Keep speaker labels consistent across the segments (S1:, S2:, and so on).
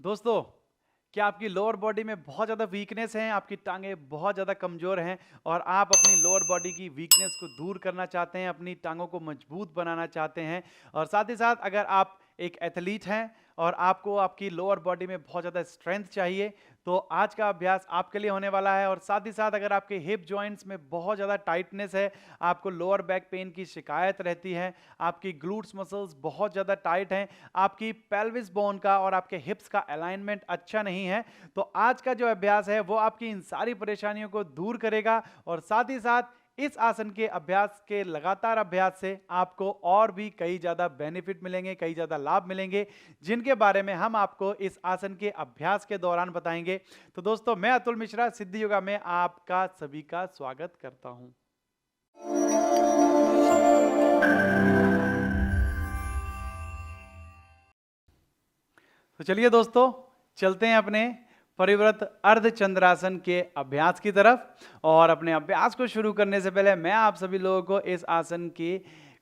S1: दोस्तों, क्या आपकी लोअर बॉडी में बहुत ज़्यादा वीकनेस है, आपकी टाँगें बहुत ज़्यादा कमज़ोर हैं और आप अपनी लोअर बॉडी की वीकनेस को दूर करना चाहते हैं, अपनी टाँगों को मजबूत बनाना चाहते हैं और साथ ही साथ अगर आप एक एथलीट हैं और आपको आपकी लोअर बॉडी में बहुत ज़्यादा स्ट्रेंथ चाहिए, तो आज का अभ्यास आपके लिए होने वाला है और साथ ही साथ अगर आपके हिप जॉइंट्स में बहुत ज़्यादा टाइटनेस है, आपको लोअर बैक पेन की शिकायत रहती है, आपकी ग्लूट्स मसल्स बहुत ज़्यादा टाइट हैं, आपकी पेल्विस बोन का और आपके हिप्स का अलाइनमेंट अच्छा नहीं है, तो आज का जो अभ्यास है वो आपकी इन सारी परेशानियों को दूर करेगा और साथ ही साथ इस आसन के अभ्यास के लगातार अभ्यास से आपको और भी कई ज़्यादा बेनिफिट मिलेंगे, कई ज़्यादा लाभ मिलेंगे, जिनके बारे में हम आपको इस आसन के अभ्यास के दौरान बताएंगे। तो दोस्तों, मैं अतुल मिश्रा सिद्धि योगा में आपका सभी का स्वागत करता हूं। तो चलिए दोस्तों, चलते हैं अपने परिव्रत अर्धचंद्रासन के अभ्यास की तरफ और अपने अभ्यास को शुरू करने से पहले मैं आप सभी लोगों को इस आसन की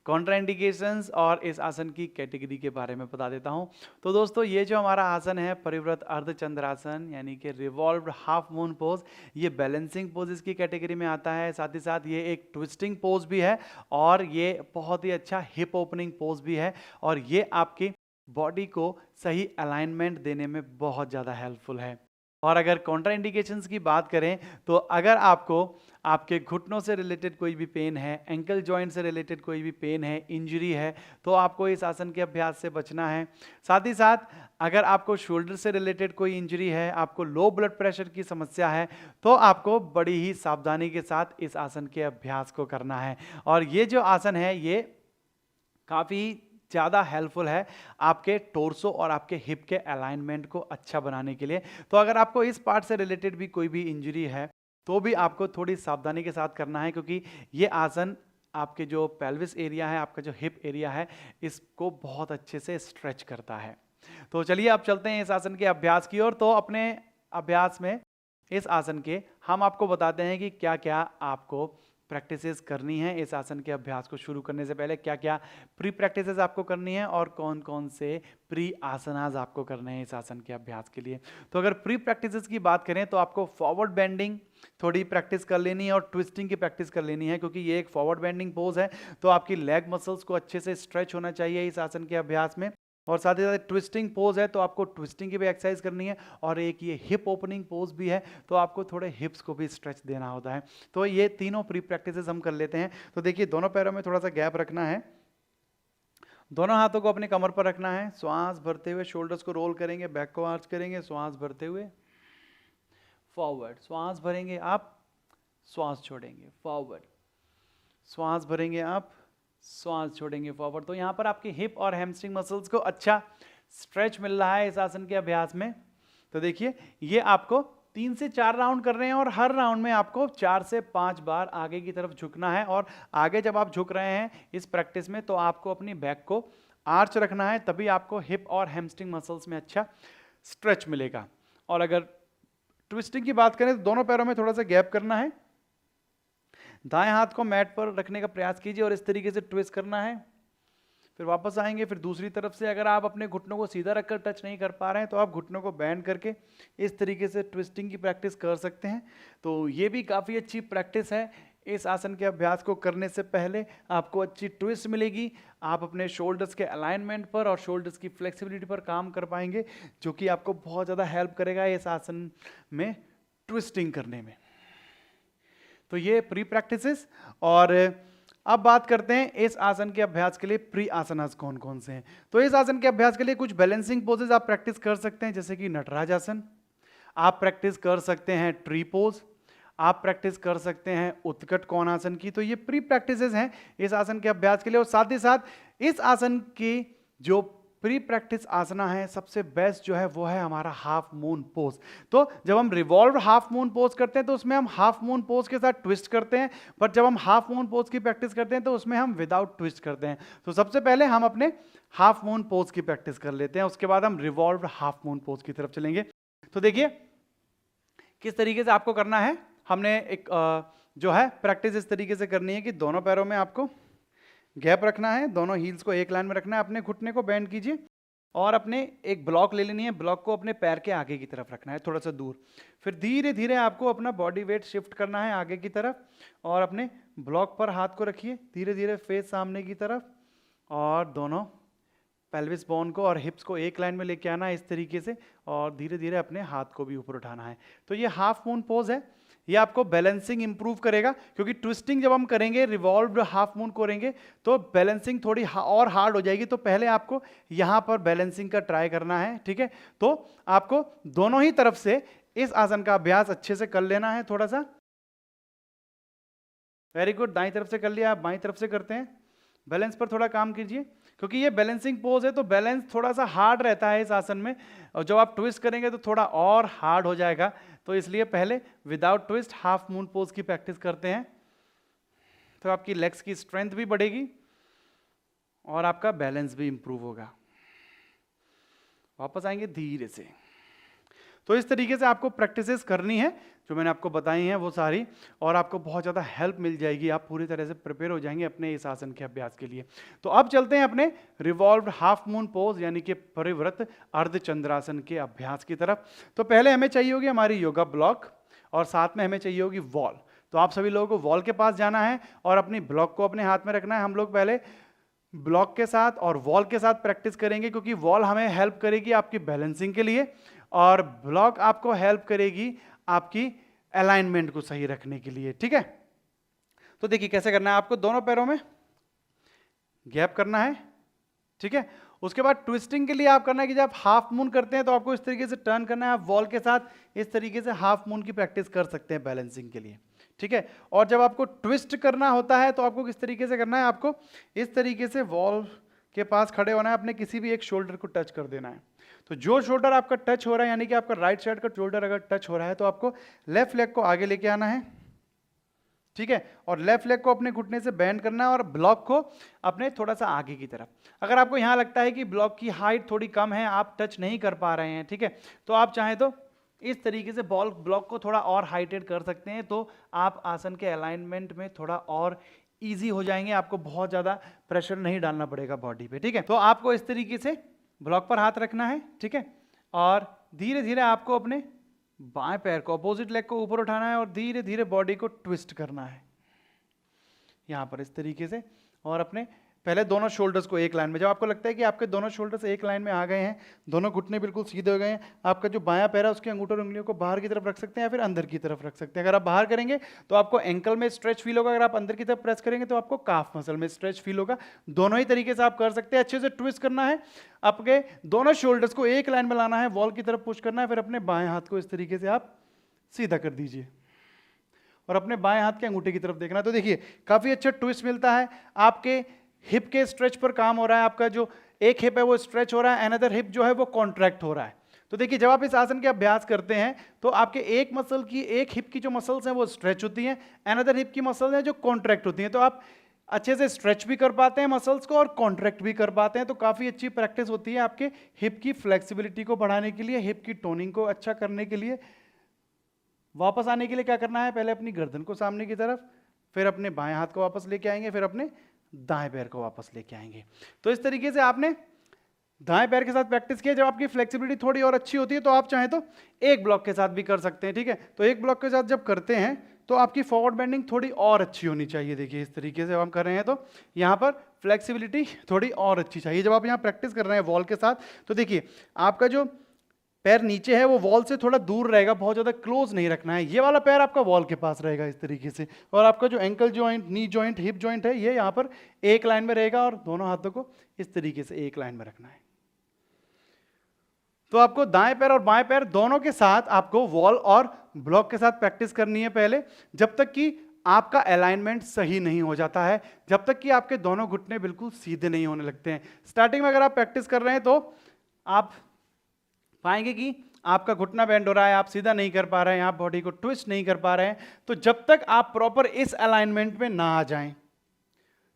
S1: कॉन्ट्राइंडिकेशंस और इस आसन की कैटेगरी के बारे में बता देता हूं। तो दोस्तों, ये जो हमारा आसन है परिव्रत अर्धचंद्रासन यानी कि रिवॉल्व्ड हाफ मून पोज, ये बैलेंसिंग पोजेस की कैटेगरी में आता है। साथ ही साथ ये एक ट्विस्टिंग पोज भी है और ये बहुत ही अच्छा हिप ओपनिंग पोज भी है और ये आपकी बॉडी को सही अलाइनमेंट देने में बहुत ज़्यादा हेल्पफुल है। और अगर कॉन्ट्रा इंडिकेशंस की बात करें तो अगर आपको आपके घुटनों से रिलेटेड कोई भी पेन है, एंकल जॉइंट से रिलेटेड कोई भी पेन है, इंजरी है, तो आपको इस आसन के अभ्यास से बचना है। साथ ही साथ अगर आपको शोल्डर से रिलेटेड कोई इंजरी है, आपको लो ब्लड प्रेशर की समस्या है, तो आपको बड़ी ही सावधानी के साथ इस आसन के अभ्यास को करना है। और ये जो आसन है ये काफ़ी ज़्यादा हेल्पफुल है आपके टोर्सो और आपके हिप के अलाइनमेंट को अच्छा बनाने के लिए। तो अगर आपको इस पार्ट से रिलेटेड भी कोई भी इंजरी है, तो भी आपको थोड़ी सावधानी के साथ करना है, क्योंकि ये आसन आपके जो पेल्विस एरिया है, आपका जो हिप एरिया है, इसको बहुत अच्छे से स्ट्रेच करता है। तो चलिए अब चलते हैं इस आसन के अभ्यास की ओर। तो अपने अभ्यास में इस आसन के हम आपको बताते हैं कि क्या क्या आपको प्रैक्टिसेस करनी है इस आसन के अभ्यास को शुरू करने से पहले, क्या क्या प्री प्रैक्टिसेस आपको करनी है और कौन कौन से प्री आसनास आपको करने हैं इस आसन के अभ्यास के लिए। तो अगर प्री प्रैक्टिसेस की बात करें तो आपको फॉरवर्ड बेंडिंग थोड़ी प्रैक्टिस कर लेनी है और ट्विस्टिंग की प्रैक्टिस कर लेनी है, क्योंकि ये एक फॉरवर्ड बेंडिंग पोज है, तो आपकी लेग मसल्स को अच्छे से स्ट्रेच होना चाहिए इस आसन के अभ्यास में। और साथ ही साथ ट्विस्टिंग पोज है, तो आपको ट्विस्टिंग की भी एक्सरसाइज करनी है और एक ये हिप ओपनिंग पोज भी है, तो आपको थोड़े हिप्स को भी स्ट्रेच देना होता है। तो ये तीनों प्री प्रैक्टिसेस हम कर लेते हैं। तो देखिए, दोनों पैरों में थोड़ा सा गैप रखना है, दोनों हाथों को अपने कमर पर रखना है, श्वास भरते हुए शोल्डर्स को रोल करेंगे, बैक को आर्च करेंगे, श्वास भरते हुए फॉरवर्ड, श्वास भरेंगे आप, श्वास छोड़ेंगे फॉरवर्ड, श्वास भरेंगे आप, श्वास छोड़ेंगे फॉरवर्ड। तो यहाँ पर आपकी हिप और हैमस्ट्रिंग मसल्स को अच्छा स्ट्रेच मिल रहा है इस आसन के अभ्यास में। तो देखिए, ये आपको 3 से 4 राउंड कर रहे हैं और हर राउंड में आपको 4 से 5 बार आगे की तरफ झुकना है। और आगे जब आप झुक रहे हैं इस प्रैक्टिस में, तो आपको अपनी बैक को आर्च रखना है, तभी आपको हिप और हैमस्ट्रिंग मसल्स में अच्छा स्ट्रेच मिलेगा। और अगर ट्विस्टिंग की बात करें तो दोनों पैरों में थोड़ा सा गैप करना है, दाएं हाथ को मैट पर रखने का प्रयास कीजिए और इस तरीके से ट्विस्ट करना है। फिर वापस आएंगे, फिर दूसरी तरफ से अगर आप अपने घुटनों को सीधा रखकर टच नहीं कर पा रहे हैं, तो आप घुटनों को बैंड करके इस तरीके से ट्विस्टिंग की प्रैक्टिस कर सकते हैं। तो ये भी काफ़ी अच्छी प्रैक्टिस है। इस आसन के अभ्यास को करने से पहले आपको अच्छी ट्विस्ट मिलेगी, आप अपने शोल्डर्स के अलाइनमेंट पर और शोल्डर्स की फ्लेक्सिबिलिटी पर काम कर पाएंगे, जो कि आपको बहुत ज़्यादा हेल्प करेगा इस आसन में ट्विस्टिंग करने में। तो ये प्री प्रैक्टिसेस। और अब बात करते हैं इस आसन के अभ्यास के लिए प्री आसनास कौन कौन से हैं। तो इस आसन के अभ्यास के लिए कुछ बैलेंसिंग पोजेस आप प्रैक्टिस कर सकते हैं, जैसे कि नटराज आसन, आप प्रैक्टिस कर सकते हैं ट्री पोज, आप प्रैक्टिस कर सकते हैं उत्कट कोणासन की। तो ये प्री प्रैक्टिसेस हैं इस आसन के अभ्यास के लिए। और साथ ही साथ इस आसन की जो प्री प्रैक्टिस आसना है, सबसे बेस्ट जो है वो है हमारा हाफ मून पोज। तो जब हम रिवॉल्व हाफ मून पोज करते हैं तो उसमें हम हाफ मून पोज के साथ ट्विस्ट करते हैं, पर जब हम हाफ मून पोज की प्रैक्टिस करते हैं तो उसमें हम विदाउट ट्विस्ट करते हैं। तो सबसे पहले हम अपने हाफ मून पोज की प्रैक्टिस कर लेते हैं, उसके बाद हम रिवॉल्व हाफ मून पोज की तरफ चलेंगे। तो देखिए किस तरीके से आपको करना है। हमने एक जो है प्रैक्टिस इस तरीके से करनी है कि दोनों पैरों में आपको गैप रखना है, दोनों हील्स को एक लाइन में रखना है, अपने घुटने को बेंड कीजिए और अपने एक ब्लॉक ले लेनी है, ब्लॉक को अपने पैर के आगे की तरफ रखना है, थोड़ा सा दूर। फिर धीरे धीरे आपको अपना बॉडी वेट शिफ्ट करना है आगे की तरफ और अपने ब्लॉक पर हाथ को रखिए, धीरे धीरे फेस सामने की तरफ और दोनों पेल्विस बोन को और हिप्स को एक लाइन में लेके आना है इस तरीके से और धीरे धीरे अपने हाथ को भी ऊपर उठाना है। तो ये हाफ मून पोज है, ये आपको बैलेंसिंग इंप्रूव करेगा, क्योंकि ट्विस्टिंग जब हम करेंगे, रिवॉल्व्ड हाफ मून करेंगे तो बैलेंसिंग थोड़ी और हार्ड हो जाएगी। तो पहले आपको यहां पर बैलेंसिंग का ट्राई करना है, ठीक है। तो आपको दोनों ही तरफ से इस आसन का अभ्यास अच्छे से कर लेना है थोड़ा सा। वेरी गुड, दाईं तरफ से कर लिया, आप बाईं तरफ से करते हैं। बैलेंस पर थोड़ा काम कीजिए, क्योंकि ये बैलेंसिंग पोज है तो बैलेंस थोड़ा सा हार्ड रहता है इस आसन में, और जब आप ट्विस्ट करेंगे तो थोड़ा और हार्ड हो जाएगा। तो इसलिए पहले without twist half moon pose की प्रैक्टिस करते हैं, तो आपकी लेग्स की स्ट्रेंथ भी बढ़ेगी और आपका बैलेंस भी इंप्रूव होगा। वापस आएंगे धीरे से। तो इस तरीके से आपको प्रैक्टिसेस करनी है जो मैंने आपको बताई हैं वो सारी, और आपको बहुत ज़्यादा हेल्प मिल जाएगी, आप पूरी तरह से प्रिपेयर हो जाएंगे अपने इस आसन के अभ्यास के लिए। तो अब चलते हैं अपने रिवॉल्व्ड हाफ मून पोज यानी कि परिवृत अर्धचंद्रासन के अभ्यास की तरफ। तो पहले हमें चाहिए होगी हमारी योगा ब्लॉक और साथ में हमें चाहिए होगी वॉल। तो आप सभी लोगों को वॉल के पास जाना है और अपनी ब्लॉक को अपने हाथ में रखना है। हम लोग पहले ब्लॉक के साथ और वॉल के साथ प्रैक्टिस करेंगे, क्योंकि वॉल हमें हेल्प करेगी आपकी बैलेंसिंग के लिए और ब्लॉक आपको हेल्प करेगी आपकी अलाइनमेंट को सही रखने के लिए, ठीक है। तो देखिए कैसे करना है, आपको दोनों पैरों में गैप करना है, ठीक है। उसके बाद ट्विस्टिंग के लिए आप करना है कि जब आप हाफ मून करते हैं तो आपको इस तरीके से टर्न करना है। आप वॉल के साथ इस तरीके से हाफ मून की प्रैक्टिस कर सकते हैं बैलेंसिंग के लिए, ठीक है। और जब आपको ट्विस्ट करना होता है तो आपको किस तरीके से करना है, आपको इस तरीके से वॉल के पास खड़े होना है, अपने किसी भी एक शोल्डर को टच कर देना है। तो जो शोल्डर आपका टच हो रहा है, यानी कि आपका राइट साइड का शोल्डर अगर टच हो रहा है तो आपको लेफ्ट लेग को आगे लेके आना है, ठीक है। और लेफ्ट लेग को अपने घुटने से बेंड करना है और ब्लॉक को अपने थोड़ा सा आगे की तरफ। अगर आपको यहां लगता है कि ब्लॉक की हाइट थोड़ी कम है, आप टच नहीं कर पा रहे हैं, ठीक है, तो आप चाहें तो इस तरीके से ब्लॉक को थोड़ा और हाइटेड कर सकते हैं, तो आप आसन के अलाइनमेंट में थोड़ा और ईजी हो जाएंगे, आपको बहुत ज़्यादा प्रेशर नहीं डालना पड़ेगा बॉडी पे, ठीक है। तो आपको इस तरीके से ब्लॉक पर हाथ रखना है, ठीक है, और धीरे धीरे आपको अपने बाएं पैर को, अपोजिट लेग को ऊपर उठाना है और धीरे धीरे बॉडी को ट्विस्ट करना है यहां पर इस तरीके से। और अपने पहले दोनों शोल्डर्स को एक लाइन में, जब आपको लगता है कि आपके दोनों शोल्डर्स एक लाइन में आ गए हैं, दोनों घुटने बिल्कुल सीधे हो गए हैं, आपका जो बायां पैर है उसके अंगूठों और उंगलियों को बाहर की तरफ रख सकते हैं या फिर अंदर की तरफ रख सकते हैं। अगर आप बाहर करेंगे तो आपको एंकल में स्ट्रेच फील होगा, अगर आप अंदर की तरफ प्रेस करेंगे तो आपको काफ मसल में स्ट्रेच फील होगा। दोनों ही तरीके से आप कर सकते हैं। अच्छे से ट्विस्ट करना है, आपके दोनों शोल्डर्स को एक लाइन में लाना है, वॉल की तरफ पुश करना है, फिर अपने बाएं हाथ को इस तरीके से आप सीधा कर दीजिए और अपने बाएं हाथ के अंगूठे की तरफ देखना। तो देखिए काफी अच्छा ट्विस्ट मिलता है, आपके हिप के स्ट्रेच पर काम हो रहा है, आपका जो एक हिप है वो स्ट्रेच हो रहा है, अनदर हिप जो है वो कॉन्ट्रैक्ट हो रहा है। तो देखिए जब आप इस आसन के अभ्यास करते हैं तो आपके एक मसल की, एक हिप की जो मसल्स हैं वो स्ट्रेच होती हैं, अनदर हिप की मसल्स हैं जो कॉन्ट्रैक्ट होती हैं। तो आप अच्छे से स्ट्रेच भी कर पाते हैं मसल्स को और कॉन्ट्रैक्ट भी कर पाते हैं। तो काफ़ी अच्छी प्रैक्टिस होती है आपके हिप की फ्लेक्सिबिलिटी को बढ़ाने के लिए, हिप की टोनिंग को अच्छा करने के लिए। वापस आने के लिए क्या करना है, पहले अपनी गर्दन को सामने की तरफ, फिर अपने बाएं हाथ को वापस लेके आएंगे, फिर अपने दाएं पैर को वापस लेके आएंगे। तो इस तरीके से आपने दाएं पैर के साथ प्रैक्टिस किया। जब आपकी फ्लेक्सिबिलिटी थोड़ी और अच्छी होती है तो आप चाहें तो एक ब्लॉक के साथ भी कर सकते हैं, ठीक है। तो एक ब्लॉक के साथ जब करते हैं तो आपकी फॉरवर्ड बेंडिंग थोड़ी और अच्छी होनी चाहिए। देखिए इस तरीके से हम कर रहे हैं तो यहाँ पर फ्लेक्सिबिलिटी थोड़ी और अच्छी चाहिए। जब आप यहाँ प्रैक्टिस कर रहे हैं वॉल के साथ तो देखिए आपका जो पैर नीचे है वो वॉल से थोड़ा दूर रहेगा, बहुत ज़्यादा क्लोज नहीं रखना है। ये वाला पैर आपका वॉल के पास रहेगा इस तरीके से, और आपका जो ankle joint, knee joint, hip joint है ये यहाँ पर एक लाइन में रहेगा और दोनों हाथों को इस तरीके से एक लाइन में रखना है। तो आपको दाएं पैर और बाएं पैर दोनों के साथ आपको वॉल और ब्लॉक के साथ प्रैक्टिस करनी है पहले, जब तक कि आपका अलाइनमेंट सही नहीं हो जाता है, जब तक कि आपके दोनों घुटने बिल्कुल सीधे नहीं होने लगते हैं। स्टार्टिंग में अगर आप प्रैक्टिस कर रहे हैं तो आप पाएंगे कि आपका घुटना बेंड हो रहा है, आप सीधा नहीं कर पा रहे हैं, आप बॉडी को ट्विस्ट नहीं कर पा रहे हैं। तो जब तक आप प्रॉपर इस अलाइनमेंट में ना आ जाएं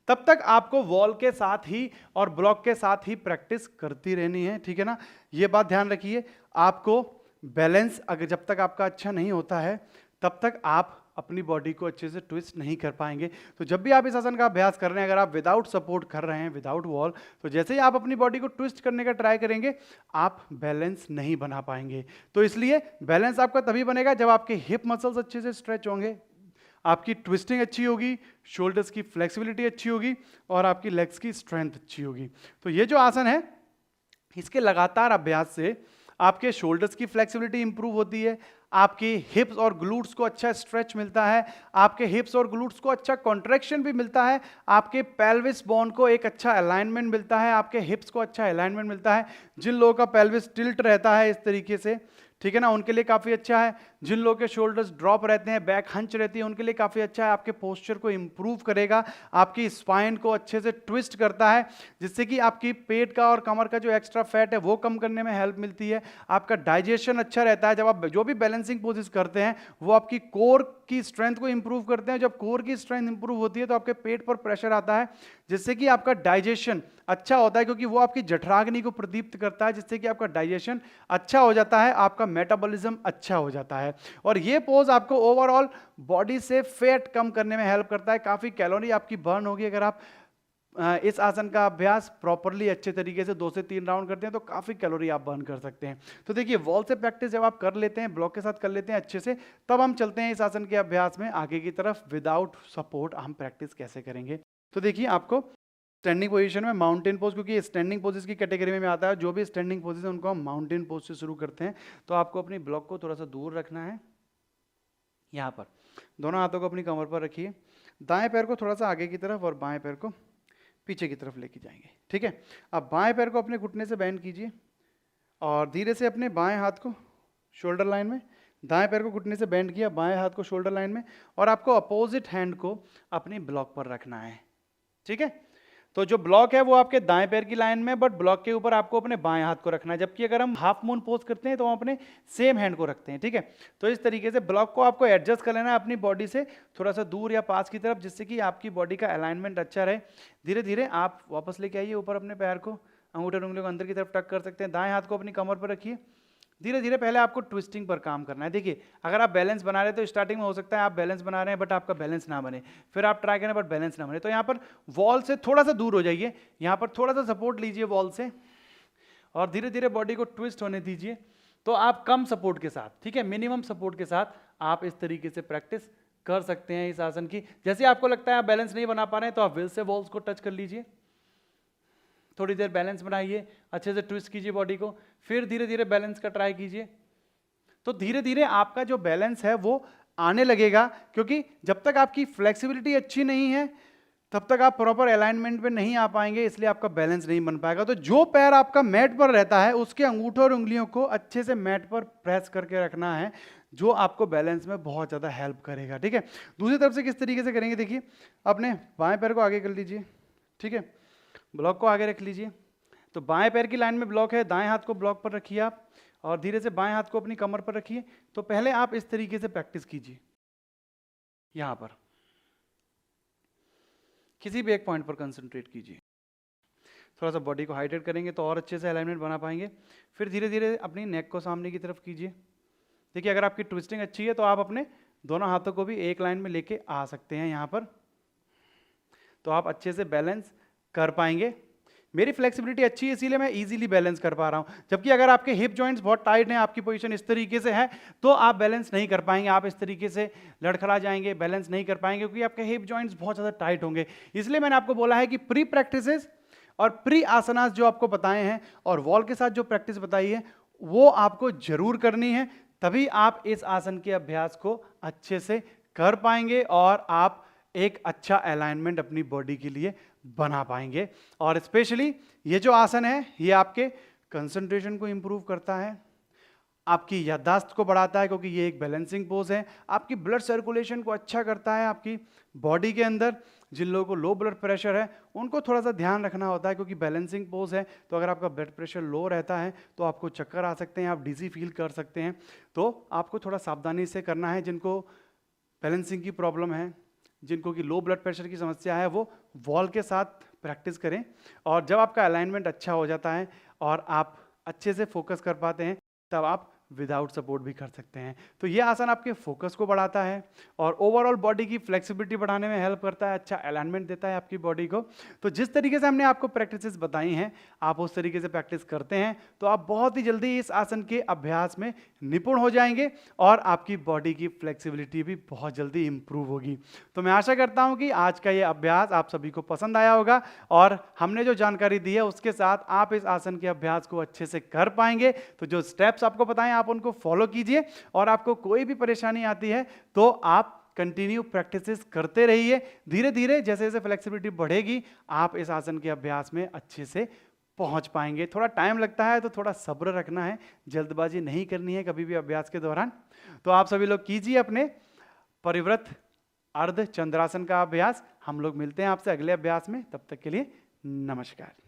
S1: तब तक आपको वॉल के साथ ही और ब्लॉक के साथ ही प्रैक्टिस करती रहनी है, ठीक है ना। ये बात ध्यान रखिए, आपको बैलेंस अगर जब तक आपका अच्छा नहीं होता है तब तक आप अपनी बॉडी को अच्छे से ट्विस्ट नहीं कर पाएंगे। तो जब भी आप इस आसन का अभ्यास कर रहे हैं, अगर आप विदाउट सपोर्ट कर रहे हैं, विदाउट वॉल, तो जैसे ही आप अपनी बॉडी को ट्विस्ट करने का ट्राई करेंगे, आप बैलेंस नहीं बना पाएंगे। तो इसलिए बैलेंस आपका तभी बनेगा जब आपके हिप मसल्स अच्छे से स्ट्रेच होंगे, आपकी ट्विस्टिंग अच्छी होगी, शोल्डर्स की फ्लेक्सिबिलिटी अच्छी होगी और आपकी लेग्स की स्ट्रेंथ अच्छी होगी। तो ये जो आसन है, इसके लगातार अभ्यास से आपके शोल्डर्स की फ्लेक्सिबिलिटी इंप्रूव होती है, आपकी हिप्स और ग्लूट्स को अच्छा स्ट्रेच मिलता है, आपके हिप्स और ग्लूट्स को अच्छा कॉन्ट्रैक्शन भी मिलता है, आपके पेल्विस बोन को एक अच्छा अलाइनमेंट मिलता है, आपके हिप्स को अच्छा अलाइनमेंट मिलता है। जिन लोगों का पेल्विस टिल्ट रहता है इस तरीके से, ठीक है ना, उनके लिए काफ़ी अच्छा है। जिन लोगों के शोल्डर्स ड्रॉप रहते हैं, बैक हंच रहती है, उनके लिए काफ़ी अच्छा है। आपके पोस्चर को इंप्रूव करेगा, आपकी स्पाइन को अच्छे से ट्विस्ट करता है, जिससे कि आपकी पेट का और कमर का जो एक्स्ट्रा फैट है वो कम करने में हेल्प मिलती है। आपका डाइजेशन अच्छा रहता है। जब आप जो भी बैलेंसिंग पोजेस करते हैं वो आपकी कोर की स्ट्रेंथ को इंप्रूव करते हैं। जब कोर की स्ट्रेंथ इंप्रूव होती है तो आपके पेट पर प्रेशर आता है, जिससे कि आपका डाइजेशन अच्छा होता है, क्योंकि वो आपकी जठराग्नि को प्रदीप्त करता है, जिससे कि आपका डाइजेशन अच्छा हो जाता है, आपका मेटाबॉलिज्म अच्छा हो जाता है। और ये पोज आपको ओवरऑल बॉडी से फैट कम करने में हेल्प करता है। काफ़ी कैलोरी आपकी बर्न होगी अगर आप इस आसन का अभ्यास प्रॉपरली अच्छे तरीके से 2 से 3 राउंड करते हैं, तो काफ़ी कैलोरी आप बर्न कर सकते हैं। तो देखिए, वॉल से प्रैक्टिस जब आप कर लेते हैं, ब्लॉक के साथ कर लेते हैं अच्छे से, तब हम चलते हैं इस आसन के अभ्यास में आगे की तरफ। विदाउट सपोर्ट हम प्रैक्टिस कैसे करेंगे। तो देखिए, आपको स्टैंडिंग पोजीशन में माउंटेन पोज, क्योंकि स्टैंडिंग पोजेस की कैटेगरी में आता है, जो भी स्टैंडिंग पोजेस है उनको हम माउंटेन पोज से शुरू करते हैं। तो आपको अपनी ब्लॉक को थोड़ा सा दूर रखना है। यहाँ पर दोनों हाथों को अपनी कमर पर रखिए, दाएं पैर को थोड़ा सा आगे की तरफ और बाएं पैर को पीछे की तरफ लेके जाएंगे, ठीक है। अब बाएं पैर को अपने घुटने से बेंड कीजिए और धीरे से अपने बाएं हाथ को शोल्डर लाइन में, दाएं पैर को घुटने से बेंड किया, बाएं हाथ को शोल्डर लाइन में, और आपको अपोजिट हैंड को अपनी ब्लॉक पर रखना है, ठीक है। तो जो ब्लॉक है वो आपके दाएं पैर की लाइन में, बट ब्लॉक के ऊपर आपको अपने बाएं हाथ को रखना है। जबकि अगर हम हाफ मून पोज करते हैं तो हम अपने सेम हैंड को रखते हैं, ठीक है। तो इस तरीके से ब्लॉक को आपको एडजस्ट कर लेना है अपनी बॉडी से थोड़ा सा दूर या पास की तरफ, जिससे कि आपकी बॉडी का अलाइनमेंट अच्छा रहे। धीरे धीरे आप वापस लेके आइए ऊपर अपने पैर को, अंगूठे उंगलियों को अंदर की तरफ टक कर सकते हैं। दाएं हाथ को अपनी कमर पर रखिए। धीरे धीरे पहले आपको ट्विस्टिंग पर काम करना है। देखिए, अगर आप बैलेंस बना रहे हैं तो स्टार्टिंग में हो सकता है आप बैलेंस बना रहे हैं बट आपका बैलेंस ना बने, फिर आप ट्राई करें बट बैलेंस ना बने, तो यहाँ पर वॉल से थोड़ा सा दूर हो जाइए, यहाँ पर थोड़ा सा सपोर्ट लीजिए वॉल से और धीरे धीरे बॉडी को ट्विस्ट होने दीजिए। तो आप कम सपोर्ट के साथ, ठीक है, मिनिमम सपोर्ट के साथ आप इस तरीके से प्रैक्टिस कर सकते हैं इस आसन की। जैसे आपको लगता है आप बैलेंस नहीं बना पा रहे हैं तो आप विल से वॉल्स को टच कर लीजिए, थोड़ी देर बैलेंस बनाइए, अच्छे से ट्विस्ट कीजिए बॉडी को, फिर धीरे धीरे बैलेंस का ट्राई कीजिए। तो धीरे धीरे आपका जो बैलेंस है वो आने लगेगा, क्योंकि जब तक आपकी फ्लेक्सिबिलिटी अच्छी नहीं है तब तक आप प्रॉपर अलाइनमेंट पे नहीं आ पाएंगे, इसलिए आपका बैलेंस नहीं बन पाएगा। तो जो पैर आपका मैट पर रहता है उसके अंगूठे और उंगलियों को अच्छे से मैट पर प्रेस करके रखना है, जो आपको बैलेंस में बहुत ज़्यादा हेल्प करेगा, ठीक है। दूसरी तरफ से किस तरीके से करेंगे, देखिए, अपने बाएं पैर को आगे कर लीजिए, ठीक है, ब्लॉक को आगे रख लीजिए। तो बाएं पैर की लाइन में ब्लॉक है, दाएं हाथ को ब्लॉक पर रखिए आप और धीरे से बाएं हाथ को अपनी कमर पर रखिए। तो पहले आप इस तरीके से प्रैक्टिस कीजिए, यहां पर किसी भी एक पॉइंट पर कंसंट्रेट कीजिए, थोड़ा सा बॉडी को हाइड्रेट करेंगे तो और अच्छे से अलाइनमेंट बना पाएंगे। फिर धीरे धीरे अपनी नेक को सामने की तरफ कीजिए। देखिए, अगर आपकी ट्विस्टिंग अच्छी है तो आप अपने दोनों हाथों को भी एक लाइन में लेके आ सकते हैं यहाँ पर, तो आप अच्छे से बैलेंस कर पाएंगे। मेरी फ्लेक्सिबिलिटी अच्छी है इसीलिए मैं इजीली बैलेंस कर पा रहा हूं, जबकि अगर आपके हिप जॉइंट्स बहुत टाइट हैं, आपकी पोजीशन इस तरीके से है, तो आप बैलेंस नहीं कर पाएंगे, आप इस तरीके से लड़खड़ा जाएंगे, बैलेंस नहीं कर पाएंगे, क्योंकि आपके हिप जॉइंट्स बहुत ज़्यादा टाइट होंगे। इसलिए मैंने आपको बोला है कि प्री प्रैक्टिसेस और प्री आसनास जो आपको बताए हैं और वॉल के साथ जो प्रैक्टिस बताई है वो आपको जरूर करनी है, तभी आप इस आसन के अभ्यास को अच्छे से कर पाएंगे और आप एक अच्छा अलाइनमेंट अपनी बॉडी के लिए बना पाएंगे। और स्पेशली ये जो आसन है ये आपके कंसंट्रेशन को इंप्रूव करता है, आपकी याददाश्त को बढ़ाता है, क्योंकि ये एक बैलेंसिंग पोज है, आपकी ब्लड सर्कुलेशन को अच्छा करता है आपकी बॉडी के अंदर। जिन लोगों को लो ब्लड प्रेशर है उनको थोड़ा सा ध्यान रखना होता है, क्योंकि बैलेंसिंग पोज है, तो अगर आपका ब्लड प्रेशर लो रहता है तो आपको चक्कर आ सकते हैं, आप डिजी फील कर सकते हैं, तो आपको थोड़ा सावधानी से करना है। जिनको बैलेंसिंग की प्रॉब्लम है, जिनको कि लो ब्लड प्रेशर की समस्या है, वो वॉल के साथ प्रैक्टिस करें। और जब आपका अलाइनमेंट अच्छा हो जाता है और आप अच्छे से फोकस कर पाते हैं, तब आप विदाउट सपोर्ट भी कर सकते हैं। तो ये आसन आपके फोकस को बढ़ाता है और ओवरऑल बॉडी की फ्लेक्सिबिलिटी बढ़ाने में हेल्प करता है, अच्छा अलाइनमेंट देता है आपकी बॉडी को। तो जिस तरीके से हमने आपको प्रैक्टिसेस बताई हैं, आप उस तरीके से प्रैक्टिस करते हैं तो आप बहुत ही जल्दी इस आसन के अभ्यास में निपुण हो जाएंगे और आपकी बॉडी की फ्लेक्सिबिलिटी भी बहुत जल्दी इंप्रूव होगी। तो मैं आशा करता हूं कि आज का ये अभ्यास आप सभी को पसंद आया होगा और हमने जो जानकारी दी है उसके साथ आप इस आसन के अभ्यास को अच्छे से कर पाएंगे। तो जो स्टेप्स आपको बताएं आप उनको फॉलो कीजिए और आपको कोई भी परेशानी आती है तो आप कंटिन्यू प्रैक्टिसेस करते रहिए। धीरे धीरे जैसे जैसे फ्लेक्सिबिलिटी बढ़ेगी आप इस आसन के अभ्यास में अच्छे से पहुंच पाएंगे। थोड़ा टाइम लगता है तो थोड़ा सब्र रखना है, जल्दबाजी नहीं करनी है कभी भी अभ्यास के दौरान। तो आप सभी लोग कीजिए अपने परिव्रत अर्ध चंद्रासन का अभ्यास। हम लोग मिलते हैं आपसे अगले अभ्यास में, तब तक के लिए नमस्कार।